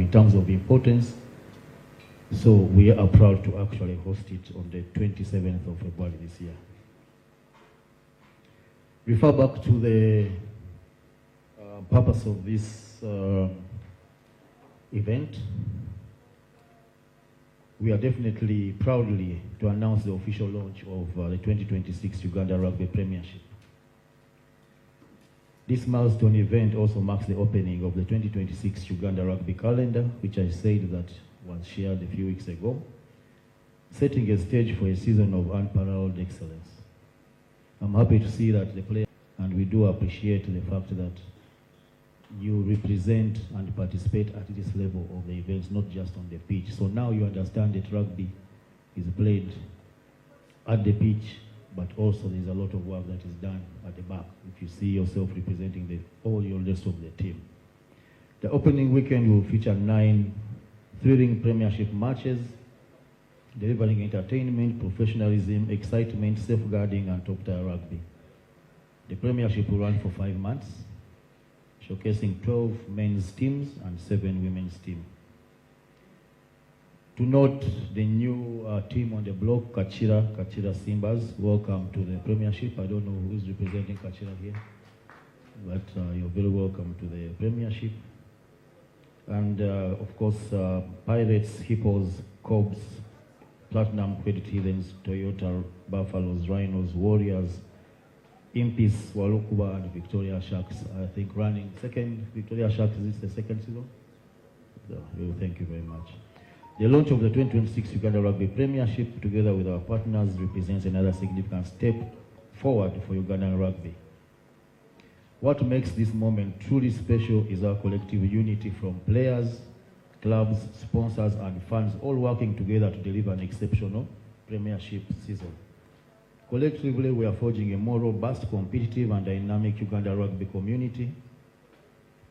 in terms of importance. So we are proud to actually host it on the 27th of February this year. Refer back to the purpose of this event. We are definitely proudly to announce the official launch of the 2026 Uganda Rugby Premiership. This milestone event also marks the opening of the 2026 Uganda Rugby calendar, which I said that was shared a few weeks ago, setting a stage for a season of unparalleled excellence. I'm happy to see that the players, and we do appreciate the fact that you represent and participate at this level of the events, not just on the pitch. So now you understand that rugby is played at the pitch, but also there's a lot of work that is done at the back if you see yourself representing all your rest of the team. The opening weekend will feature 9 thrilling premiership matches, delivering entertainment, professionalism, excitement, safeguarding, and top-tier rugby. The premiership will run for 5 months, showcasing 12 men's teams and 7 women's teams. To note the new team on the block, Kachira Simbas. Welcome to the Premiership. I don't know who is representing Kachira here, but you're very welcome to the Premiership. And of course, Pirates, Hippos, Cobs, Platinum, Credit Heathens, Toyota, Buffaloes, Rhinos, Warriors, Impis, Walukuba, and Victoria Sharks. I think running second. Victoria Sharks, is this the second season? So, thank you very much. The launch of the 2026 Uganda Rugby Premiership, together with our partners, represents another significant step forward for Ugandan rugby. What makes this moment truly special is our collective unity from players, clubs, sponsors, and fans, all working together to deliver an exceptional Premiership season. Collectively, we are forging a more robust, competitive, and dynamic Uganda rugby community,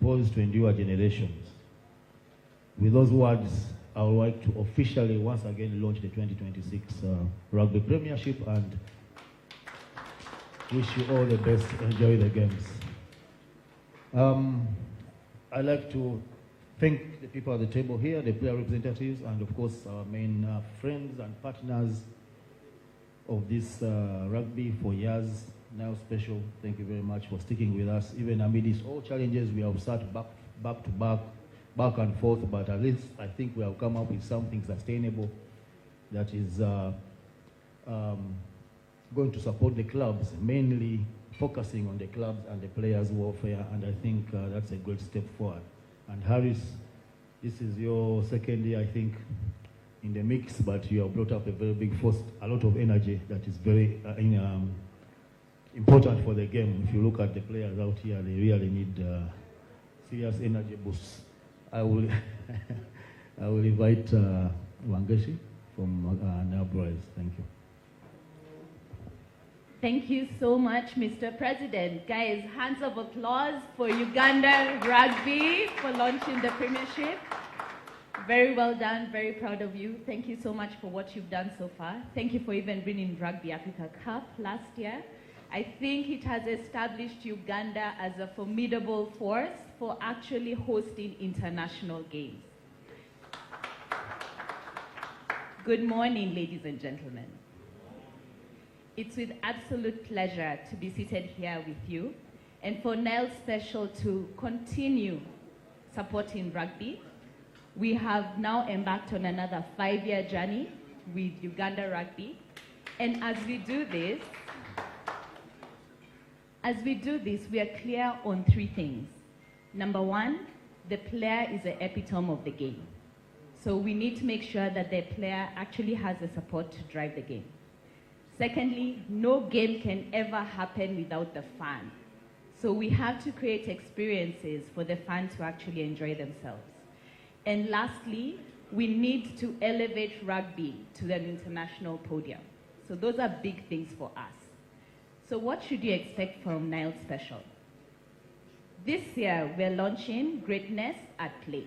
poised to endure generations. With those words, I would like to officially once again launch the 2026 Rugby Premiership and wish you all the best. Enjoy the games. I'd like to thank the people at the table here, the player representatives, and of course our main friends and partners of this rugby for years. Now special, thank you very much for sticking with us. Even amidst all challenges, we have sat back to back and forth, but at least I think we have come up with something sustainable that is going to support the clubs, mainly focusing on the clubs and the players' welfare, and I think that's a great step forward. And Harris, this is your second year, I think, in the mix, but you have brought up a very big force, a lot of energy that is very important for the game. If you look at the players out here, they really need serious energy boosts. I will invite Wangeshi from Nabroys. Thank you. Thank you so much, Mr. President. Guys, hands of applause for Uganda Rugby for launching the Premiership. Very well done, very proud of you. Thank you so much for what you've done so far. Thank you for even bringing Rugby Africa Cup last year. I think it has established Uganda as a formidable force for actually hosting international games. Good morning, ladies and gentlemen. It's with absolute pleasure to be seated here with you and for Nile Special to continue supporting rugby. We have now embarked on another 5-year journey with Uganda Rugby. And as we do this, we are clear on 3 things. Number 1, the player is the epitome of the game. So we need to make sure that the player actually has the support to drive the game. Secondly, no game can ever happen without the fan. So we have to create experiences for the fan to actually enjoy themselves. And lastly, we need to elevate rugby to an international podium. So those are big things for us. So what should you expect from Nile Special? This year, we're launching Greatness at Play.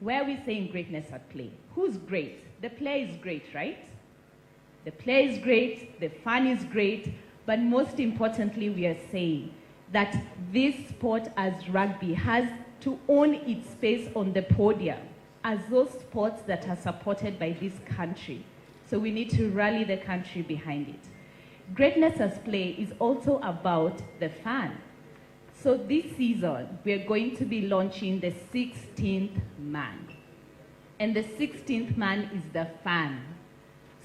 Where are we saying greatness at play? Who's great? The player is great, right? The player is great, the fan is great, but most importantly, we are saying that this sport as rugby has to own its space on the podium as those sports that are supported by this country. So we need to rally the country behind it. Greatness as play is also about the fan. So this season, we're going to be launching the 16th man. And the 16th man is the fan.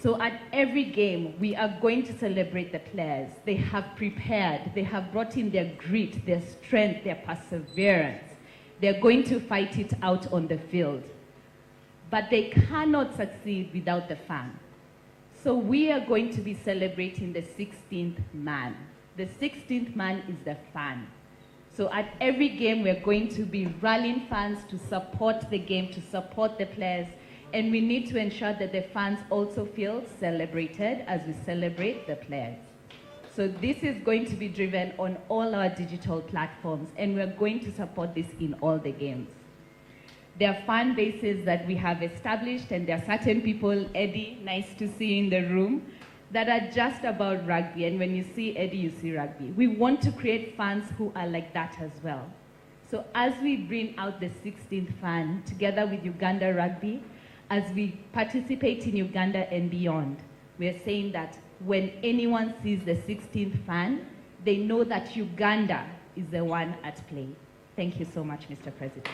So at every game, we are going to celebrate the players. They have prepared, they have brought in their grit, their strength, their perseverance. They're going to fight it out on the field. But they cannot succeed without the fan. So we are going to be celebrating the 16th man. The 16th man is the fan. So at every game, we're going to be rallying fans to support the game, to support the players, and we need to ensure that the fans also feel celebrated as we celebrate the players. So this is going to be driven on all our digital platforms, and we're going to support this in all the games. There are fan bases that we have established, and there are certain people, Eddie, nice to see you in the room, that are just about rugby. And when you see Eddie, you see rugby. We want to create fans who are like that as well. So as we bring out the 16th fan together with Uganda Rugby, as we participate in Uganda and beyond, we're saying that when anyone sees the 16th fan, they know that Uganda is the one at play. Thank you so much, Mr. President.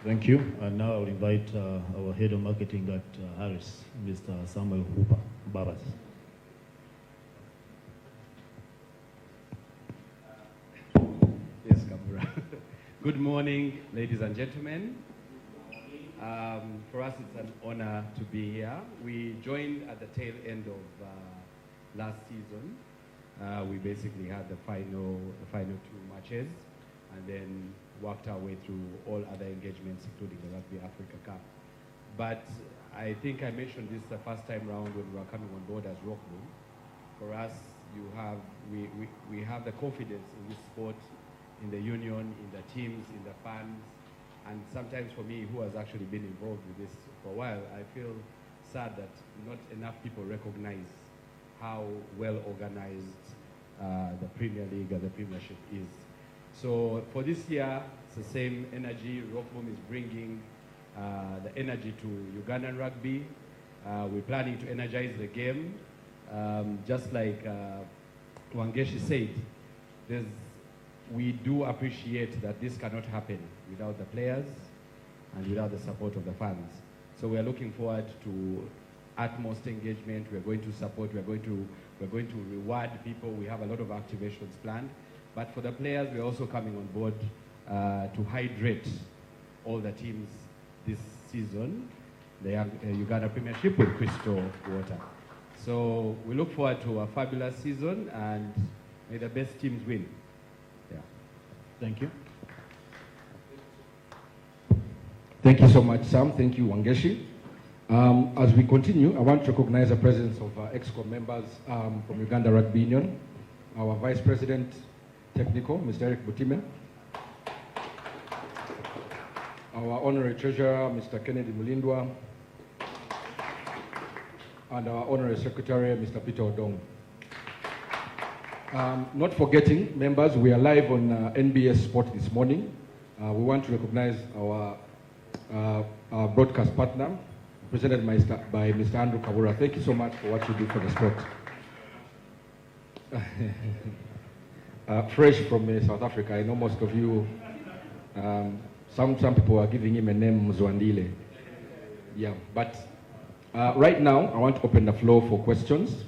Thank you. And now I'll invite our head of marketing at Harris, Mr. Samuel Hooper Babas. Yes, Kabura. Good morning, ladies and gentlemen. For us, it's an honor to be here. We joined at the tail end of last season. We basically had the final two matches, and then worked our way through all other engagements, including the Rugby Africa Cup. But I think I mentioned this the first time round when we were coming on board as Rockboom. For us, we have the confidence in this sport, in the union, in the teams, in the fans, and sometimes for me, who has actually been involved with this for a while, I feel sad that not enough people recognize how well organized the Premier League and the Premiership is. So for this year, it's the same energy. Rockboom is bringing the energy to Ugandan rugby. We're planning to energize the game. Just like Wangeshi said, we do appreciate that this cannot happen without the players and without the support of the fans. So we are looking forward to utmost engagement. We're going to support, we're going to reward people. We have a lot of activations planned. But for the players, we're also coming on board to hydrate all the teams this season, the Uganda Premiership with crystal water. So we look forward to a fabulous season, and may the best teams win. Yeah. Thank you. Thank you so much, Sam. Thank you, Wangeshi. As we continue, I want to recognize the presence of EXCO members from Uganda Rugby Union, our Vice President Technical, Mr. Eric Butime, our Honorary Treasurer, Mr. Kennedy Mulindwa, and our Honorary Secretary, Mr. Peter Odong. Not forgetting, members, we are live on NBS Sport this morning. We want to recognize our broadcast partner, presented by Mr. Andrew Kabura. Thank you so much for what you do for the sport. Fresh from South Africa, I know most of you, some people are giving him a name, Mzwandile. Yeah, but right now, I want to open the floor for questions,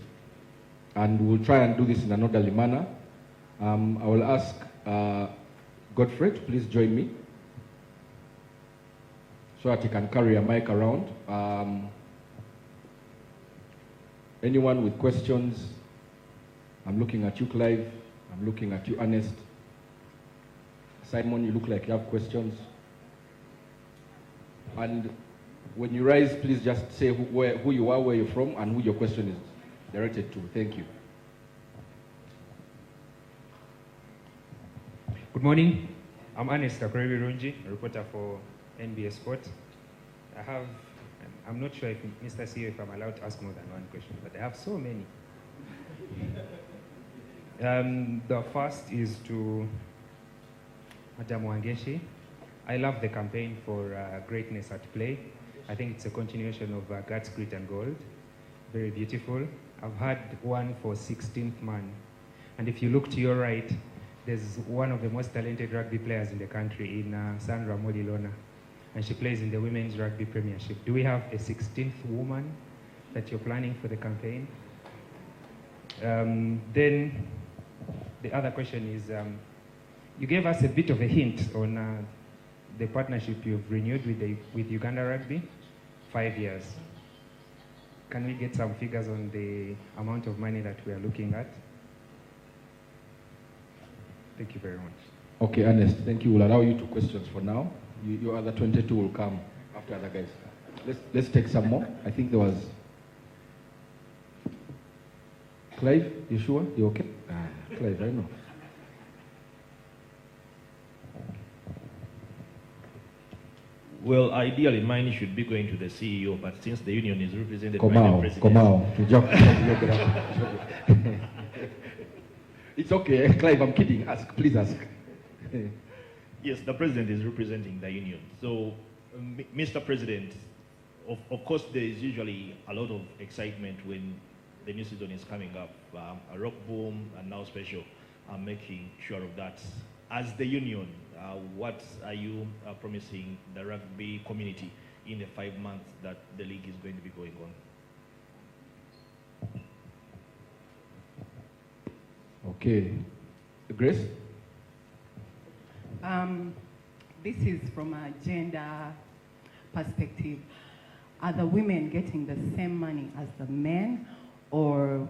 and we'll try and do this in an orderly manner. I will ask Godfrey to please join me so that he can carry a mic around. Anyone with questions? I'm looking at you, Clive. I'm looking at you, Ernest. Simon, you look like you have questions. And when you rise, please just say who you are, where you're from, and who your question is directed to. Thank you. Good morning. I'm Ernest Runji, a reporter for NBS Sport. I'm not sure if Mr. CEO, if I'm allowed to ask more than one question, but I have so many. The first is to Madam Wangeshi. I love the campaign for greatness at play. I think it's a continuation of Guts, Grit and Gold. Very beautiful. I've had one for 16th man. And if you look to your right, there's one of the most talented rugby players in the country in Sandra Molilona. And she plays in the Women's Rugby Premiership. Do we have a 16th woman that you're planning for the campaign? Then the other question is, you gave us a bit of a hint on the partnership you've renewed with Uganda Rugby, 5 years. Can we get some figures on the amount of money that we are looking at? Thank you very much. Okay, Ernest, thank you. We'll allow you 2 questions for now. Your other 22 will come after other guys. Let's take some more. I think there was... Clive, you sure? You okay? Clive, I know. Well, ideally, mine should be going to the CEO, but since the union is represented by the president... It's okay, Clive, I'm kidding. Ask, please ask. Yes, the president is representing the union. So, Mr. President, of course, there is usually a lot of excitement when the new season is coming up. Rockboom and now Special are making sure of that. As the union, what are you promising the rugby community in the 5 months that the league is going to be going on? Okay. Grace? This is from a gender perspective. Are the women getting the same money as the men, or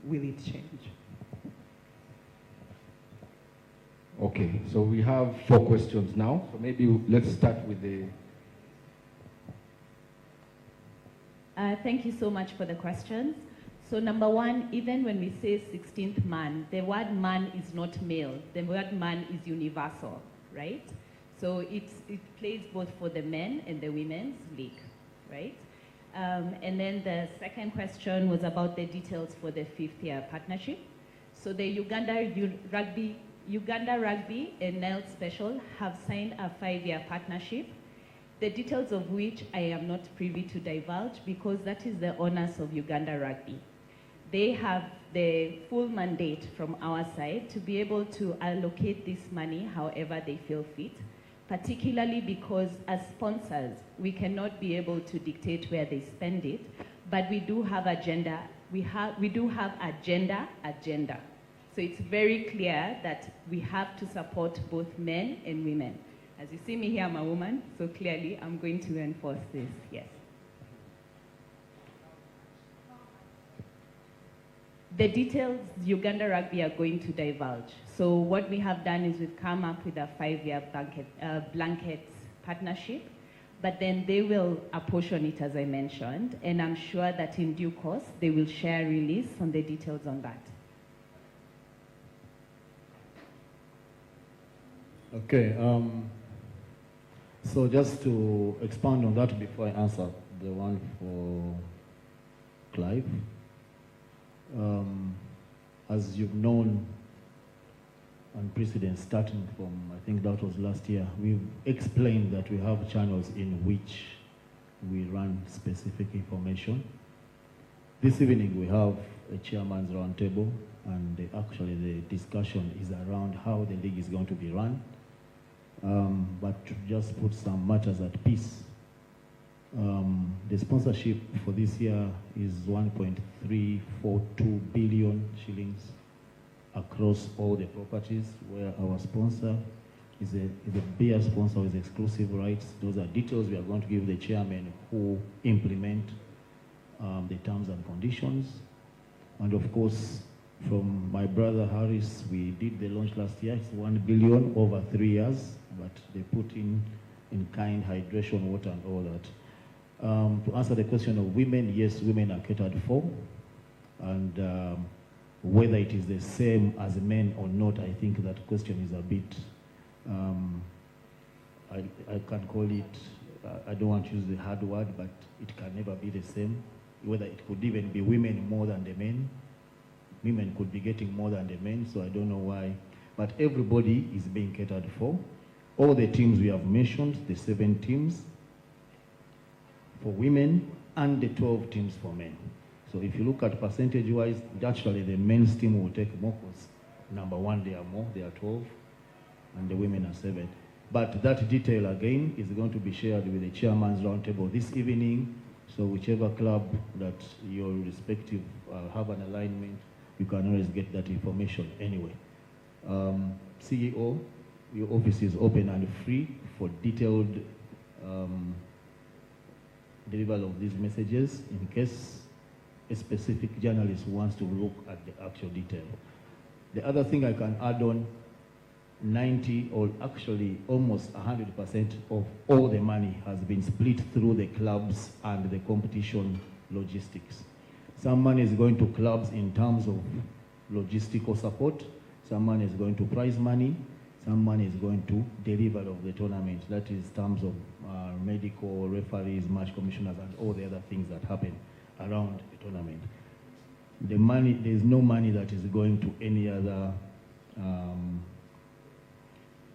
will it change? Okay, so we have 4 questions now. So maybe let's start with the... Thank you so much for the questions. So number one, even when we say 16th man, the word man is not male. The word man is universal, right? So it plays both for the men and the women's league, right? And then the second question was about the details for the 5th year partnership. So the Uganda Rugby and Nile Special have signed a 5-year partnership, the details of which I am not privy to divulge because that is the honors of Uganda Rugby. They have the full mandate from our side to be able to allocate this money however they feel fit, particularly because as sponsors, we cannot be able to dictate where they spend it, but we do have agenda. We do have agenda. So it's very clear that we have to support both men and women. As you see me here, I'm a woman, so clearly I'm going to enforce this, yes. The details Uganda Rugby are going to divulge. So what we have done is we've come up with a 5-year blanket partnership, but then they will apportion it as I mentioned, and I'm sure that in due course they will share a release on the details on that. Okay, so just to expand on that before I answer the one for Clive. As you've known on precedent, starting from, I think that was last year, we've explained that we have channels in which we run specific information. This evening we have a chairman's roundtable, and actually the discussion is around how the league is going to be run. But to just put some matters at peace, the sponsorship for this year is 1.342 billion shillings across all the properties, where our sponsor is a beer sponsor with exclusive rights. Those are details we are going to give the chairman who implement the terms and conditions. And of course, from my brother Harris, we did the launch last year. It's 1 billion over 3 years, but they put in kind hydration, water and all that. To answer the question of women, yes, women are catered for. And whether it is the same as men or not, I think that question is a bit, I can call it, I don't want to use the hard word, but it can never be the same. Whether it could even be women more than the men. Women could be getting more than the men, so I don't know why. But everybody is being catered for. all the teams we have mentioned, the 7 teams for women and the 12 teams for men. So if you look at percentage-wise, actually the men's team will take more because number 1, they are more, they are 12, and the women are 7. But that detail again is going to be shared with the chairman's roundtable this evening. So whichever club that your respective have an alignment, you can always get that information anyway. CEO, your office is open and free for detailed delivery of these messages in case a specific journalist wants to look at the actual detail. The other thing I can add on, 90 or actually almost 100% of all the money has been split through the clubs and the competition logistics. Some money is going to clubs in terms of logistical support, some money is going to prize money, some money is going to delivery of the tournament. That is terms of medical, referees, match commissioners, and all the other things that happen around the tournament. The money, there's no money that is going to any other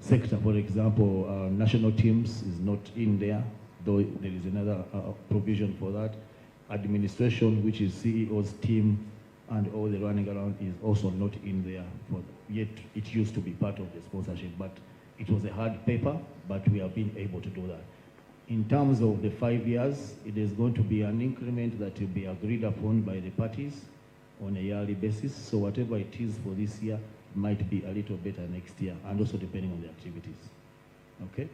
sector. For example, national teams is not in there, though there is another provision for that. Administration, which is CEO's team and all the running around, is also not in there, yet it used to be part of the sponsorship, but it was a hard paper, but we have been able to do that. In terms of the 5 years, it is going to be an increment that will be agreed upon by the parties on a yearly basis. So whatever it is for this year might be a little better next year, and also depending on the activities. Okay?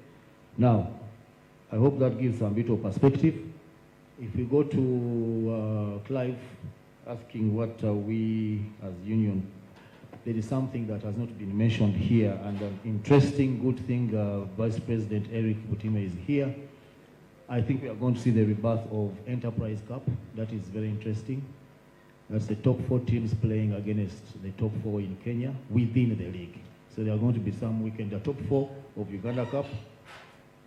Now, I hope that gives some bit of perspective. If we go to Clive asking what we as union, there is something that has not been mentioned here, and an interesting good thing, Vice President Eric Butime is here. I think we are going to see the rebirth of Enterprise Cup. That is very interesting. That's the top 4 teams playing against the top 4 in Kenya within the league. So there are going to be some weekend, the top 4 of Uganda Cup,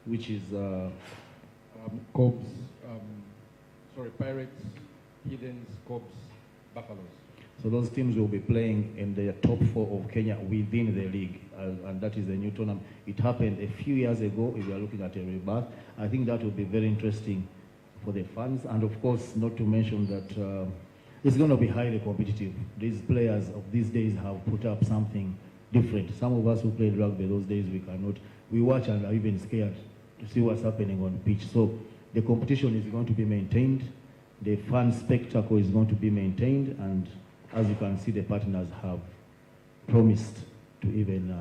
which is Cobs, Pirates, Heathens, Cobs, Buffaloes. So those teams will be playing in the top 4 of Kenya within the league, and that is a new tournament. It happened a few years ago. If we are looking at a rebirth, I think that will be very interesting for the fans, and of course, not to mention that it's going to be highly competitive. These players of these days have put up something different. Some of us who played rugby those days, we cannot. We watch and are even scared to see what's happening on the pitch. So the competition is going to be maintained. The fun spectacle is going to be maintained, and as you can see, the partners have promised to even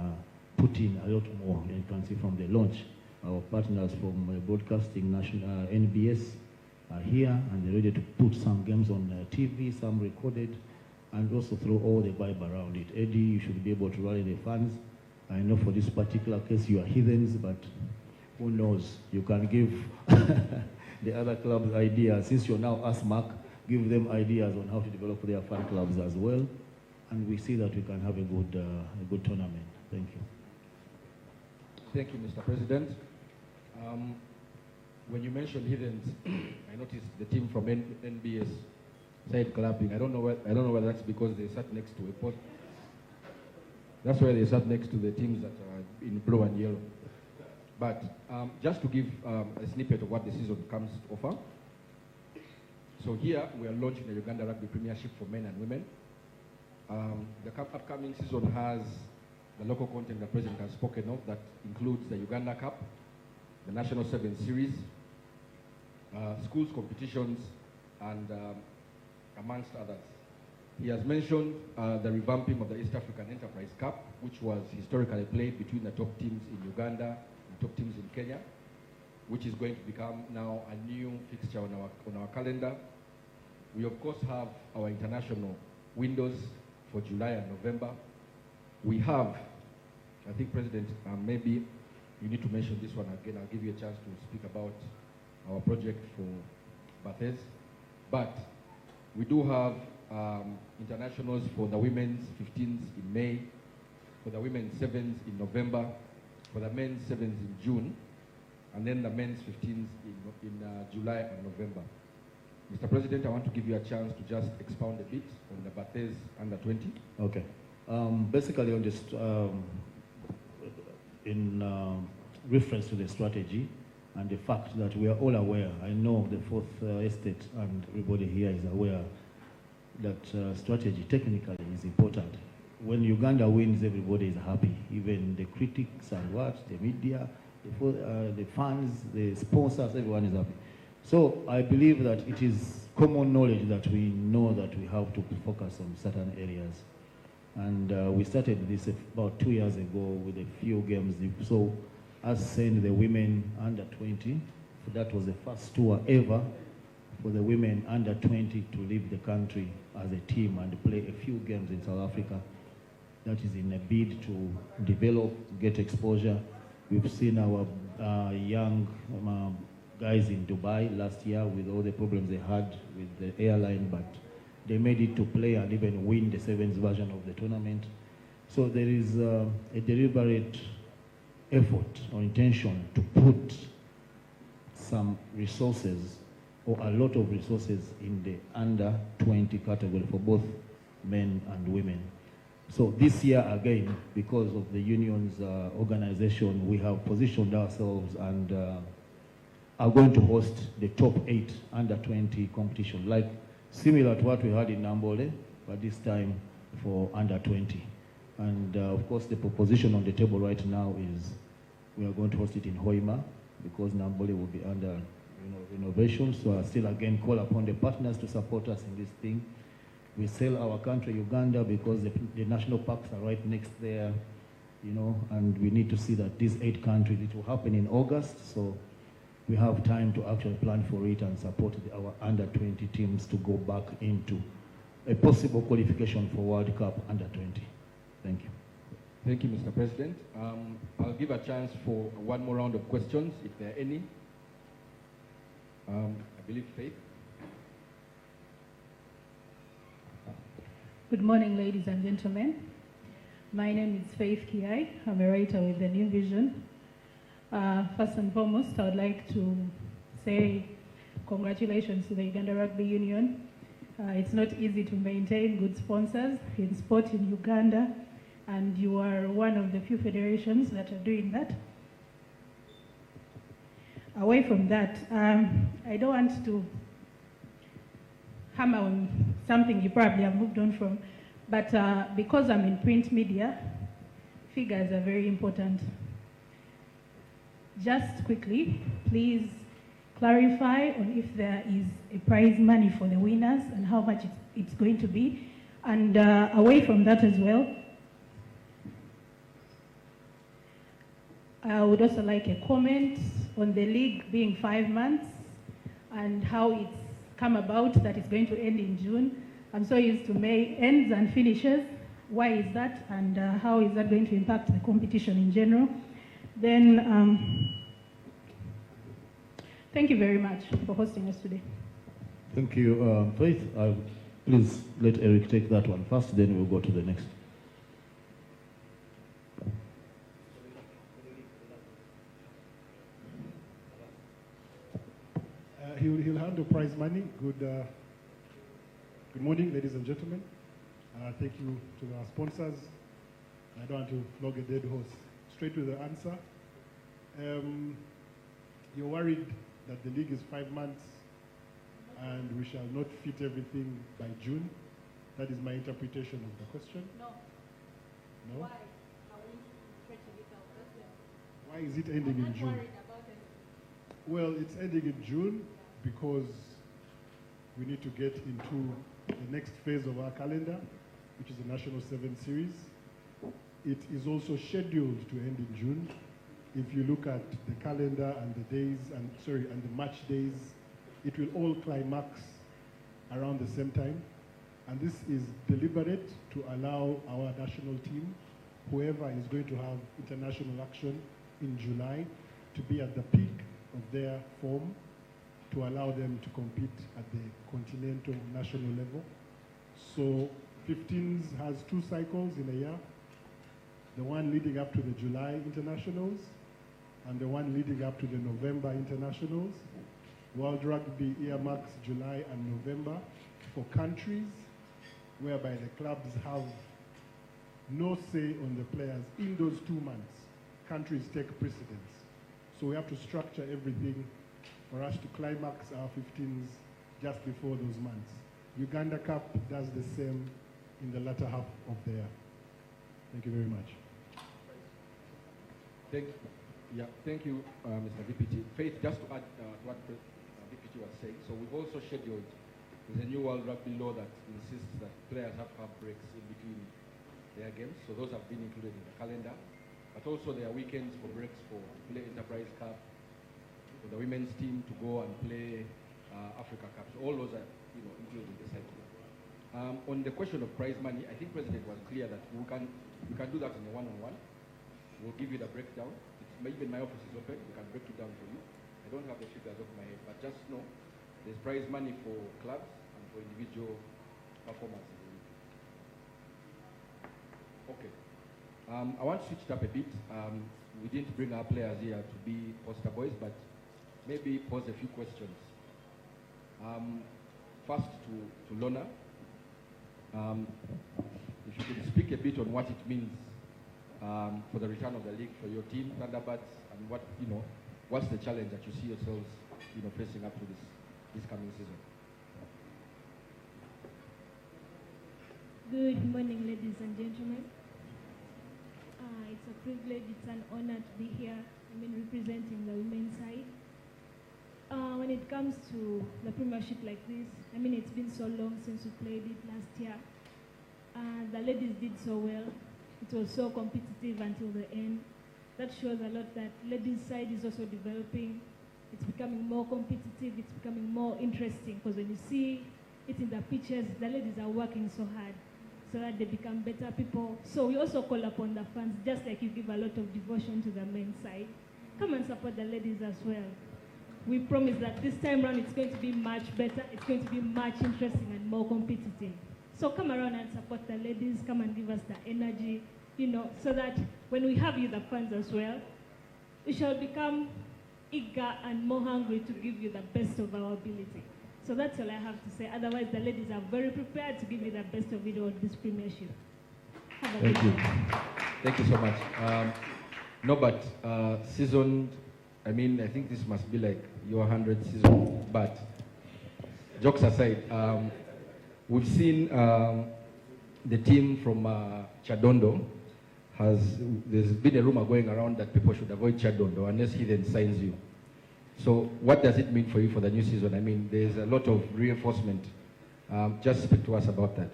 put in a lot more. You can see from the launch, our partners from broadcasting, national NBS, are here, and they're ready to put some games on TV, some recorded, and also throw all the vibe around it. Eddie, you should be able to rally the fans. I know for this particular case you are heathens, but who knows? You can give the other clubs ideas. Since you're now ASMAC, give them ideas on how to develop their fan clubs as well, and we see that we can have a good tournament. Thank you. Thank you, Mr. President. When you mentioned Heathens, I noticed the team from NBS side clapping. I don't know whether that's because they sat next to a post. That's why they sat next to the teams that are in blue and yellow. But just to give a snippet of what the season comes to offer. So here we are launching the Uganda Rugby Premiership for men and women. The upcoming season has the local content the President has spoken of that includes the Uganda Cup, the National Sevens Series, schools competitions, and amongst others. He has mentioned the revamping of the East African Enterprise Cup, which was historically played between the top teams in Uganda and top teams in Kenya, which is going to become now a new fixture on our calendar. We of course have our international windows for July and November. We have, I think President, maybe you need to mention this one again. I'll give you a chance to speak about our project for Bathès. But we do have internationals for the women's 15s in May, for the women's 7s in November, for the men's 7s in June, and then the men's 15s in July and November. Mr. President, I want to give you a chance to just expound a bit on the Bathès under 20. Okay. Basically, on this, reference to the strategy and the fact that we are all aware. I know the fourth estate and everybody here is aware that strategy technically is important. When Uganda wins, everybody is happy, even the critics and the media, the fans, the sponsors, everyone is happy. So I believe that it is common knowledge that we know that we have to focus on certain areas. And we started this about 2 years ago with a few games. So us send the women under 20, that was the first tour ever for the women under 20 to leave the country as a team and play a few games in South Africa. That is in a bid to develop, get exposure. We've seen our young guys in Dubai last year with all the problems they had with the airline, but they made it to play and even win the sevens version of the tournament. So there is a deliberate effort or intention to put some resources or a lot of resources in the under 20 category for both men and women. So this year again, because of the union's organization, we have positioned ourselves and are going to host the top 8 under 20 competition, like similar to what we had in Nambole, but this time for under 20. And of course, the proposition on the table right now is we are going to host it in Hoima because Nambole will be under renovation. So I still again call upon the partners to support us in this thing. We sell our country, Uganda, because the national parks are right next there, and we need to see that these 8 countries, it will happen in August, so we have time to actually plan for it and support our under 20 teams to go back into a possible qualification for World Cup under 20. Thank you. Thank you, Mr. President. I'll give a chance for one more round of questions, if there are any. I believe Faith. Good morning, ladies and gentlemen. My name is Faith Kiai. I'm a writer with the New Vision. First and foremost, I would like to say congratulations to the Uganda Rugby Union. It's not easy to maintain good sponsors in sport in Uganda, and you are one of the few federations that are doing that. Away from that, I don't want to hammer on something you probably have moved on from, but because I'm in print media, figures are very important. Just quickly, please clarify on if there is a prize money for the winners and how much it's going to be. And away from that as well, I would also like a comment on the league being 5 months and how it's come about that it's going to end in June. I'm so used to May ends and finishes. Why is that, and how is that going to impact the competition in general? Then, thank you very much for hosting us today. Thank you, Faith. Please let Eric take that one first, then we'll go to the next. He'll handle prize money. Good morning, ladies and gentlemen. Thank you to our sponsors. I don't want to flog a dead horse. Straight to the answer. You're worried that the league is 5 months and we shall not fit everything by June. That is my interpretation of the question. No. No? Why are we stretching it out? Why is it ending in June? Worried about it. Well, it's ending in June because we need to get into the next phase of our calendar, which is the National 7 Series. It is also scheduled to end in June. If you look at the calendar and the days, and the match days, it will all climax around the same time. And this is deliberate to allow our national team, whoever is going to have international action in July, to be at the peak of their form, to allow them to compete at the continental national level. So 15s has 2 cycles in a year, the one leading up to the July internationals and the one leading up to the November internationals. World Rugby earmarks July and November for countries whereby the clubs have no say on the players in those 2 months. Countries take precedence. So we have to structure everything for us to climax our 15s just before those months. Uganda Cup does the same in the latter half of the year. Thank you very much. Thank you, Mr. Deputy. Faith, just to add what the Deputy was saying, so we've also scheduled, there's a new World Rugby law that insists that players have to have breaks in between their games, so those have been included in the calendar. But also there are weekends for breaks for play Enterprise Cup, for the women's team to go and play Africa Cup. So all those are included in the cycle. On the question of prize money, I think President was clear that we can do that in a one-on-one. We'll give you the breakdown. Even my office is open. We can break it down for you. I don't have the figures off my head, but just know there's prize money for clubs and for individual performances. Okay. I want to switch it up a bit. We didn't bring our players here to be poster boys, but maybe pose a few questions. First to Lona. If you could speak a bit on what it means for the return of the league for your team, Thunderbirds, and what's the challenge that you see yourselves, facing up to this coming season? Good morning, ladies and gentlemen. It's a privilege, it's an honor to be here, representing the women's side. When it comes to the premiership like this, it's been so long since we played it last year. The ladies did so well. It was so competitive until the end. That shows a lot that ladies' side is also developing. It's becoming more competitive, it's becoming more interesting, because when you see it in the pitches, the ladies are working so hard so that they become better people. So we also call upon the fans, just like you give a lot of devotion to the men's side, come and support the ladies as well. We promise that this time around it's going to be much better, it's going to be much interesting and more competitive. So come around and support the ladies, come and give us the energy, so that when we have you, the fans as well, we shall become eager and more hungry to give you the best of our ability. So that's all I have to say. Otherwise, the ladies are very prepared to give you the best of it on this premiership. Thank you. Thank you so much. No, but seasoned, I think this must be like your 100th season, but jokes aside, we've seen the team from Chadondo there's been a rumor going around that people should avoid Chadondo unless he then signs you. So what does it mean for you for the new season? There's a lot of reinforcement. Just speak to us about that.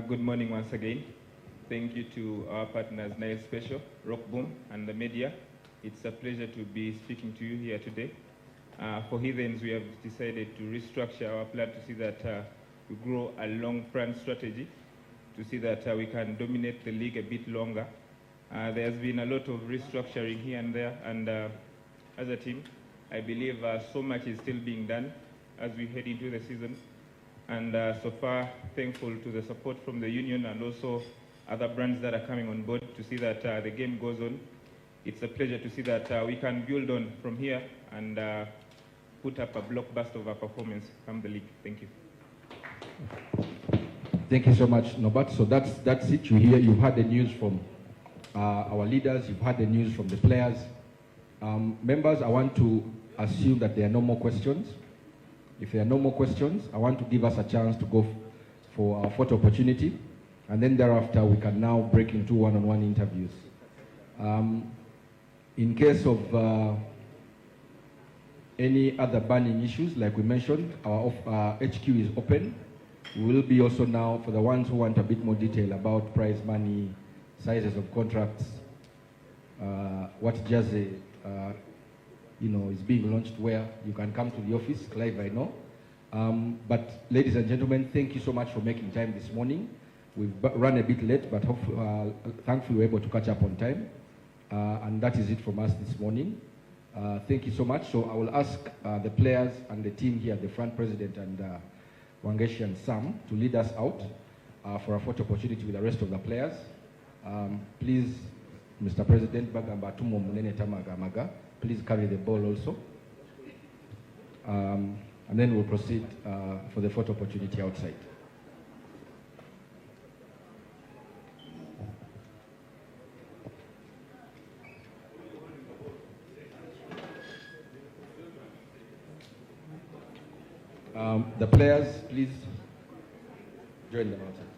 Good morning once again. Thank you to our partners, Nile Special, Rockboom, and the media. It's a pleasure to be speaking to you here today. For Heathens, we have decided to restructure our plan to see that we grow a long-run strategy, to see that we can dominate the league a bit longer. There's been a lot of restructuring here and there, and as a team, I believe so much is still being done as we head into the season. And so far, thankful to the support from the union and also other brands that are coming on board to see that the game goes on. It's a pleasure to see that we can build on from here and put up a blockbuster of a performance from the league. Thank you. Thank you so much, Nobat. So that's it. You've had the news from our leaders. You've had the news from the players. Members, I want to assume that there are no more questions. If there are no more questions, I want to give us a chance to go for our photo opportunity, and then thereafter we can now break into one-on-one interviews. In case of any other burning issues, like we mentioned, our HQ is open. We will be also now, for the ones who want a bit more detail about prize money, sizes of contracts, what jersey is being launched where, you can come to the office. Clive, I know. But ladies and gentlemen, thank you so much for making time this morning. We've run a bit late, but hopefully, thankfully we're able to catch up on time. And that is it from us this morning. Thank you so much. So I will ask the players and the team here, the front president and Wangeshi and Sam, to lead us out for a photo opportunity with the rest of the players. Please, Mr. President, please carry the ball also. And then we'll proceed for the photo opportunity outside. The players, please join them outside.